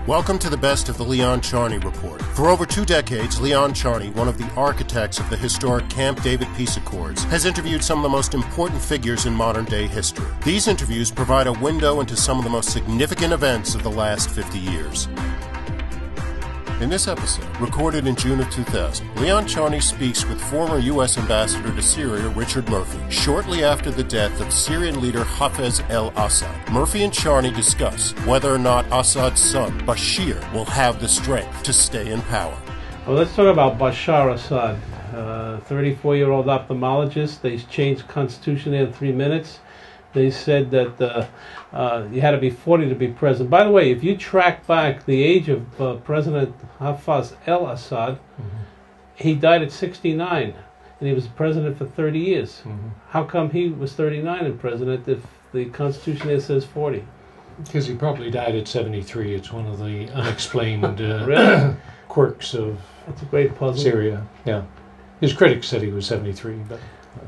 Welcome to the best of the Leon Charney Report. For over 2 decades, Leon Charney, one of the architects of the historic Camp David Peace Accords, has interviewed some of the most important figures in modern-day history. These interviews provide a window into some of the most significant events of the last 50 years. In this episode, recorded in June of 2000, Leon Charney speaks with former U.S. Ambassador to Syria, Richard Murphy, shortly after the death of Syrian leader Hafez al-Assad. Murphy and Charney discuss whether or not Assad's son, Bashar, will have the strength to stay in power. Well, let's talk about Bashar Assad, 34-year-old ophthalmologist. They changed the constitution in 3 minutes. They said that you had to be 40 to be president. By the way, if you track back the age of President Hafez al-Assad, he died at 69, and he was president for 30 years. How come he was 39 and president if the Constitution there says 40? Because he probably died at 73. It's one of the unexplained Really? quirks of That's a great puzzle. Syria. Yeah, his critics said he was 73, but.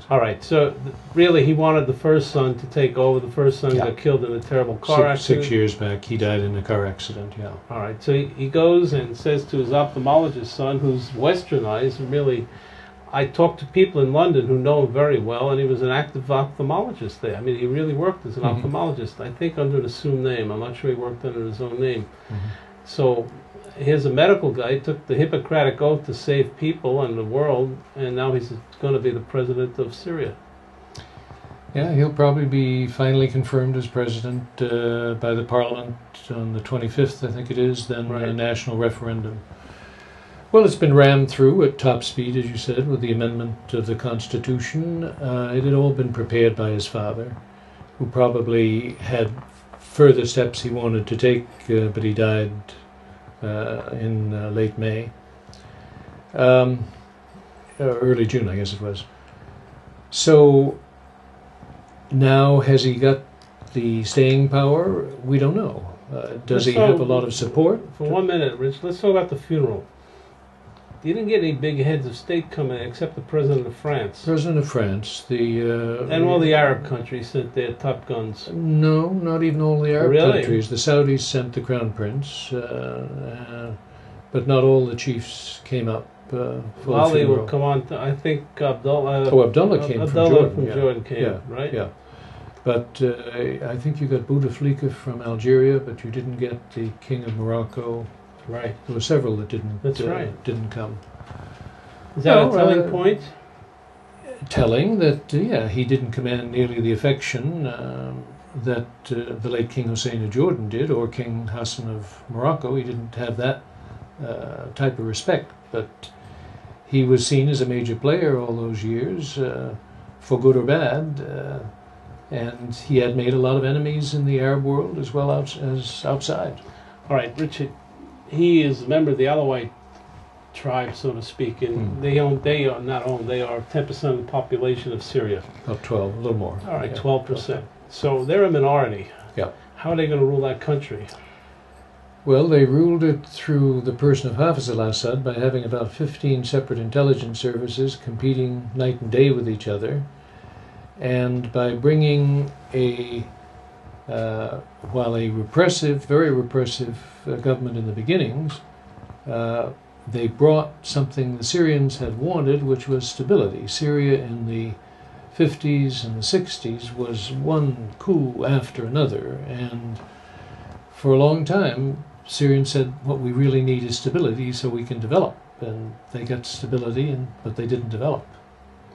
All right, so really he wanted the first son to take over. The first son got killed in a terrible car accident. 6 years back, he died in a car accident, yeah. All right, so he goes and says to his ophthalmologist son, who's westernized, and really, I talked to people in London who know him very well, and he was an active ophthalmologist there. I mean, he really worked as an ophthalmologist, I think under an assumed name. I'm not sure he worked under his own name. So here's a medical guy, took the Hippocratic Oath to save people and the world, and now he's going to be the president of Syria. Yeah, he'll probably be finally confirmed as president by the parliament on the 25th, I think it is, then a national referendum. Well, it's been rammed through at top speed, as you said, with the amendment of the Constitution. It had all been prepared by his father, who probably had further steps he wanted to take, but he died in late May, early June, I guess it was. So now, has he got the staying power? We don't know. Does he have a lot of support? For 1 minute, Rich, let's talk about the funeral. You didn't get any big heads of state coming except the President of France. President of France, and all the Arab countries sent their top guns. No, not even all the Arab Really? countries. The Saudis sent the Crown Prince, but not all the chiefs came up. Lally will come on. I think Abdullah. Abdullah came from Jordan. Jordan came, right? Yeah. But I think you got Bouteflika from Algeria, but you didn't get the King of Morocco. Right. There were several that didn't. That's right. Didn't come. Is that a telling point? Telling that, he didn't command nearly the affection that the late King Hussein of Jordan did, or King Hassan of Morocco. He didn't have that type of respect, but he was seen as a major player all those years, for good or bad, and he had made a lot of enemies in the Arab world as well as outside. All right, Richard. He is a member of the Alawite tribe, so to speak, and they are 10% of the population of Syria. About 12, a little more. All right, 12%. So they're a minority. Yeah. How are they going to rule that country? Well, they ruled it through the person of Hafez al-Assad by having about 15 separate intelligence services competing night and day with each other, and by bringing while a repressive, very repressive government in the beginnings, they brought something the Syrians had wanted, which was stability. Syria in the 50s and the 60s was one coup after another, and for a long time, Syrians said, what we really need is stability so we can develop, and they got stability, but they didn't develop.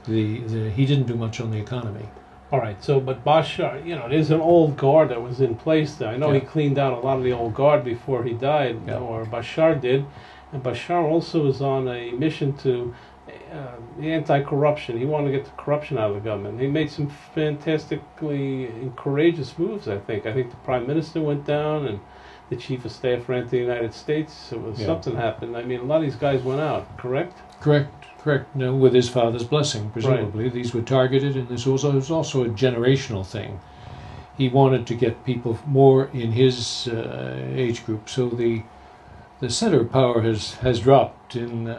He didn't do much on the economy. All right, so, but Bashar, there's an old guard that was in place there. I know he cleaned out a lot of the old guard before he died, or Bashar did. And Bashar also was on a mission to anti-corruption. He wanted to get the corruption out of the government. He made some fantastically courageous moves, I think. I think the Prime Minister went down, and the Chief of Staff ran to the United States. So something happened. I mean, a lot of these guys went out, correct? Correct. No, with his father's blessing, presumably. Right. These were targeted, and this was also a generational thing. He wanted to get people more in his age group, so the center of power has dropped in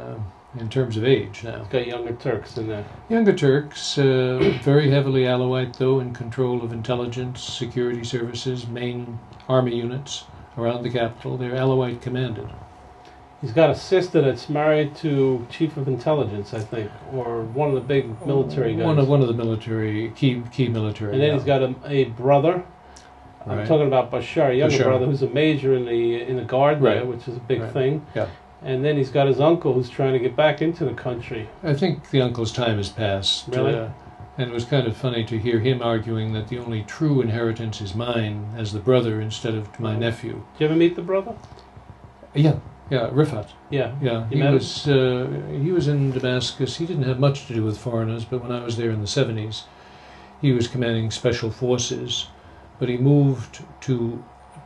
terms of age now. It's got younger Turks in there. Younger Turks, very heavily Alawite, though, in control of intelligence, security services, main army units around the capital. They're Alawite commanded. He's got a sister that's married to Chief of Intelligence, I think, or one of the big military guys. One of the military key military. And then he's got a brother. Right. I'm talking about Bashar, a younger brother who's a major in the guard there, which is a big thing. Yeah. And then he's got his uncle who's trying to get back into the country. I think the uncle's time has passed. Really? And it was kind of funny to hear him arguing that the only true inheritance is mine as the brother instead of to my nephew. Did you ever meet the brother? Yeah, Rifat. Yeah. Yeah, he was in Damascus. He didn't have much to do with foreigners, but when I was there in the 70s, he was commanding special forces, but he moved to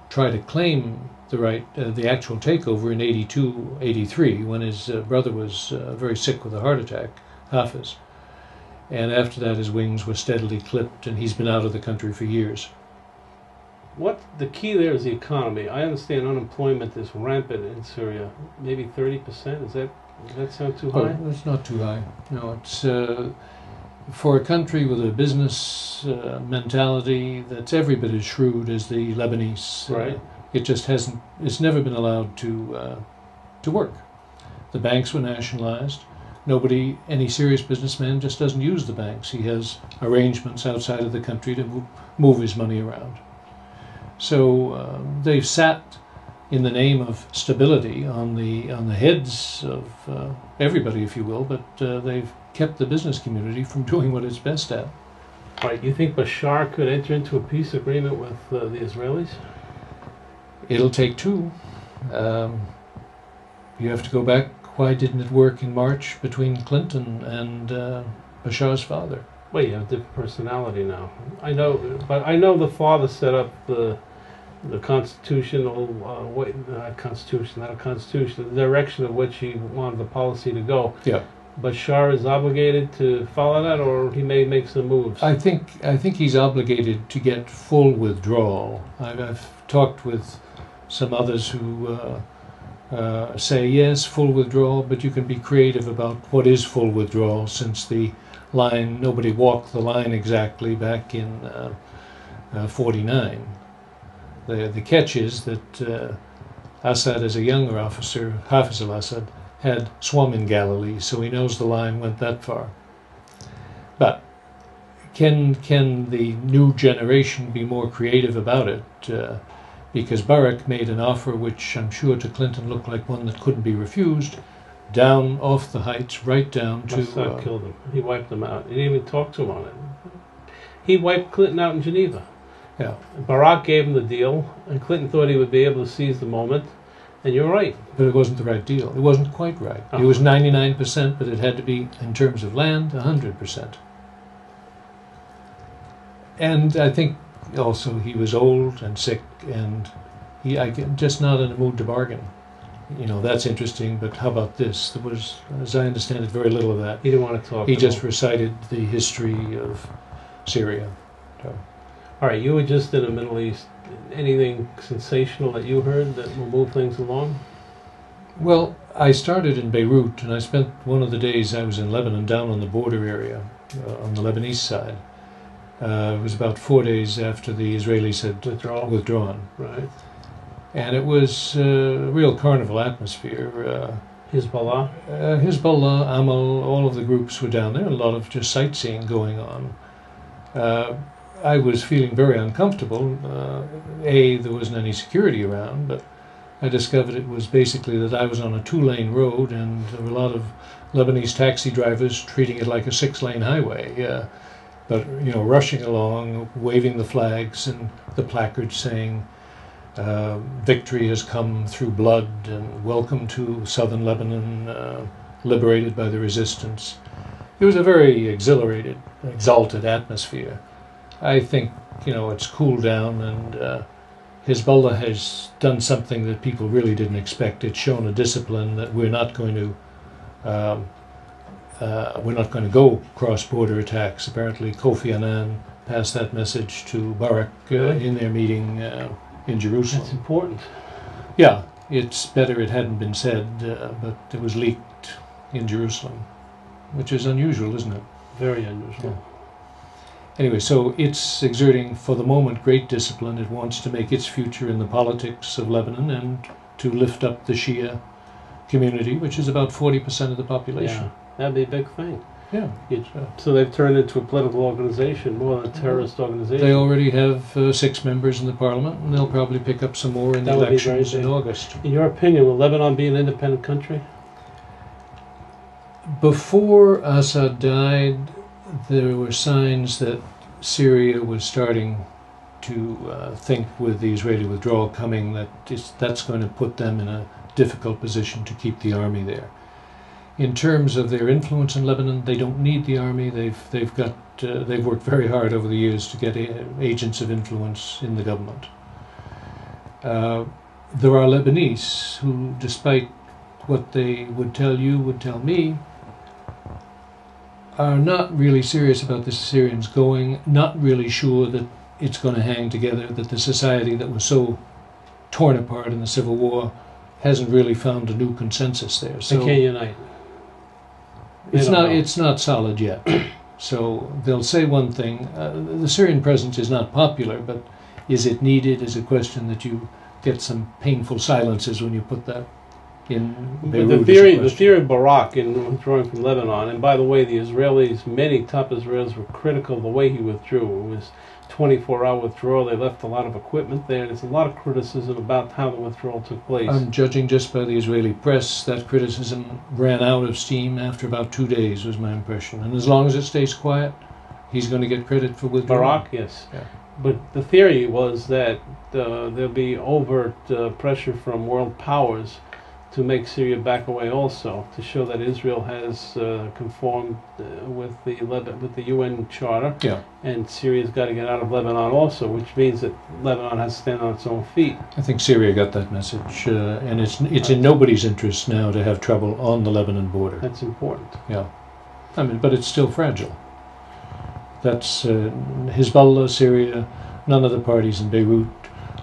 try to claim the actual takeover in 82, 83, when his brother was very sick with a heart attack, Hafez. And after that, his wings were steadily clipped, and he's been out of the country for years. What the key there is the economy. I understand unemployment is rampant in Syria, maybe 30%. Does that sound too high? Oh, it's not too high. No, it's for a country with a business mentality that's every bit as shrewd as the Lebanese. Right. It just hasn't. It's never been allowed to work. The banks were nationalized. Any serious businessman just doesn't use the banks. He has arrangements outside of the country to move his money around. So they've sat in the name of stability on the heads of everybody, if you will, but they've kept the business community from doing what it's best at. Right. You think Bashar could enter into a peace agreement with the Israelis? It'll take two. You have to go back. Why didn't it work in March between Clinton and Bashar's father? Well, you have a different personality now. I know, but I know the father set up the constitutional the direction of which he wanted the policy to go. Yeah. Bashar is obligated to follow that, or he may make some moves. I think he's obligated to get full withdrawal. I've talked with some others who say yes, full withdrawal, but you can be creative about what is full withdrawal, since nobody walked the line exactly back in 49. The catch is that Assad, as a younger officer, Hafez al-Assad, had swum in Galilee, so he knows the line went that far. But can the new generation be more creative about it? Because Barak made an offer which I'm sure to Clinton looked like one that couldn't be refused, down off the heights, right down to... Assad killed him. He wiped him out. He didn't even talk to him on it. He wiped Clinton out in Geneva. Yeah. Barack gave him the deal, and Clinton thought he would be able to seize the moment. And you're right. But it wasn't the right deal. It wasn't quite right. It was 99%, but it had to be, in terms of land, 100%. And I think also he was old and sick, and just not in a mood to bargain. That's interesting, but how about this? There was, as I understand it, very little of that. He didn't want to talk. He just recited the history of Syria. So. All right, you were just in the Middle East. Anything sensational that you heard that will move things along? Well, I started in Beirut, and I spent one of the days I was in Lebanon, down on the border area, on the Lebanese side. It was about 4 days after the Israelis had withdrawn. Right. And it was a real carnival atmosphere. Hezbollah? Hezbollah, Amal, all of the groups were down there, a lot of just sightseeing going on. I was feeling very uncomfortable. There wasn't any security around, but I discovered it was basically that I was on a 2-lane road, and there were a lot of Lebanese taxi drivers treating it like a 6-lane highway. But rushing along, waving the flags and the placards saying, "Victory has come through blood," and "Welcome to southern Lebanon, liberated by the resistance." It was a very exalted atmosphere. I think, it's cooled down, and Hezbollah has done something that people really didn't expect. It's shown a discipline that we're not going to go cross-border attacks. Apparently, Kofi Annan passed that message to Barak in their meeting in Jerusalem. That's important. Yeah, it's better it hadn't been said, but it was leaked in Jerusalem, which is unusual, isn't it? Very unusual. Yeah. Anyway, so it's exerting, for the moment, great discipline. It wants to make its future in the politics of Lebanon and to lift up the Shia community, which is about 40% of the population. Yeah, that'd be a big thing. Yeah. So they've turned into a political organization more than a terrorist organization. They already have 6 members in the parliament, and they'll probably pick up some more in the elections in August. In your opinion, will Lebanon be an independent country? Before Assad died, there were signs that Syria was starting to think, with the Israeli withdrawal coming, that that's going to put them in a difficult position to keep the army there. In terms of their influence in Lebanon, they don't need the army. They've worked very hard over the years to get agents of influence in the government. There are Lebanese who, despite what they would tell you, would tell me, are not really serious about the Syrians going, not really sure that it's going to hang together, that the society that was so torn apart in the civil war hasn't really found a new consensus there. So they can't unite. It's not solid yet. So they'll say one thing. The Syrian presence is not popular, but is it needed is a question that you get some painful silences when you put that in Beirut. The theory of Barak in withdrawing from Lebanon, and by the way, the Israelis, many top Israelis were critical of the way he withdrew. It was 24-hour withdrawal. They left a lot of equipment there. There's a lot of criticism about how the withdrawal took place. I'm judging just by the Israeli press. That criticism ran out of steam after about 2 days, was my impression. And as long as it stays quiet, he's going to get credit for withdrawal. Barak, yes. Yeah. But the theory was that there'll be overt pressure from world powers to make Syria back away also, to show that Israel has conformed with the UN Charter, yeah. And Syria's got to get out of Lebanon also, which means that Lebanon has to stand on its own feet. I think Syria got that message, and it's in nobody's interest now to have trouble on the Lebanon border. That's important. Yeah, I mean, but it's still fragile. That's Hezbollah, Syria, none of the parties in Beirut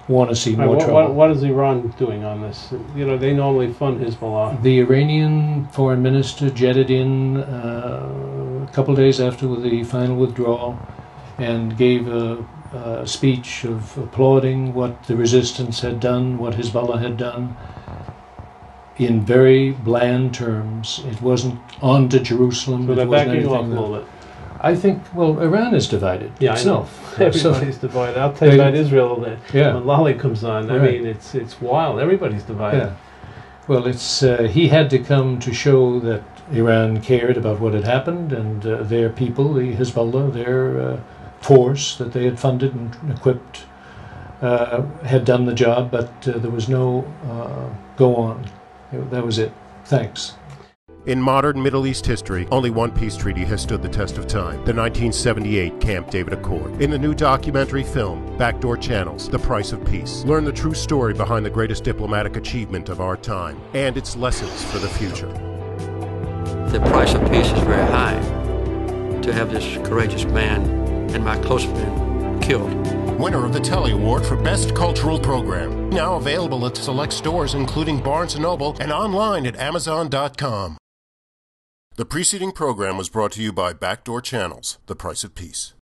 want to see more trouble. What is Iran doing on this? You know, they normally fund Hezbollah. The Iranian foreign minister jetted in a couple of days after the final withdrawal and gave a speech of applauding what the resistance had done, what Hezbollah had done, in very bland terms. It wasn't on to Jerusalem. So they're backing off a little bit. I think, well, Iran is divided itself. Everybody's divided. I'll tell you about Israel when Lally comes on. Right. I mean, it's wild. Everybody's divided. Yeah. Well, he had to come to show that Iran cared about what had happened, and their people, the Hezbollah, their force that they had funded and equipped, had done the job, but there was no go on. That was it. Thanks. In modern Middle East history, only one peace treaty has stood the test of time, the 1978 Camp David Accord. In the new documentary film, Backdoor Channels, The Price of Peace, learn the true story behind the greatest diplomatic achievement of our time and its lessons for the future. The price of peace is very high. To have this courageous man and my close friend killed. Winner of the Telly Award for Best Cultural Program. Now available at select stores including Barnes & Noble and online at Amazon.com. The preceding program was brought to you by Backdoor Channels, The Price of Peace.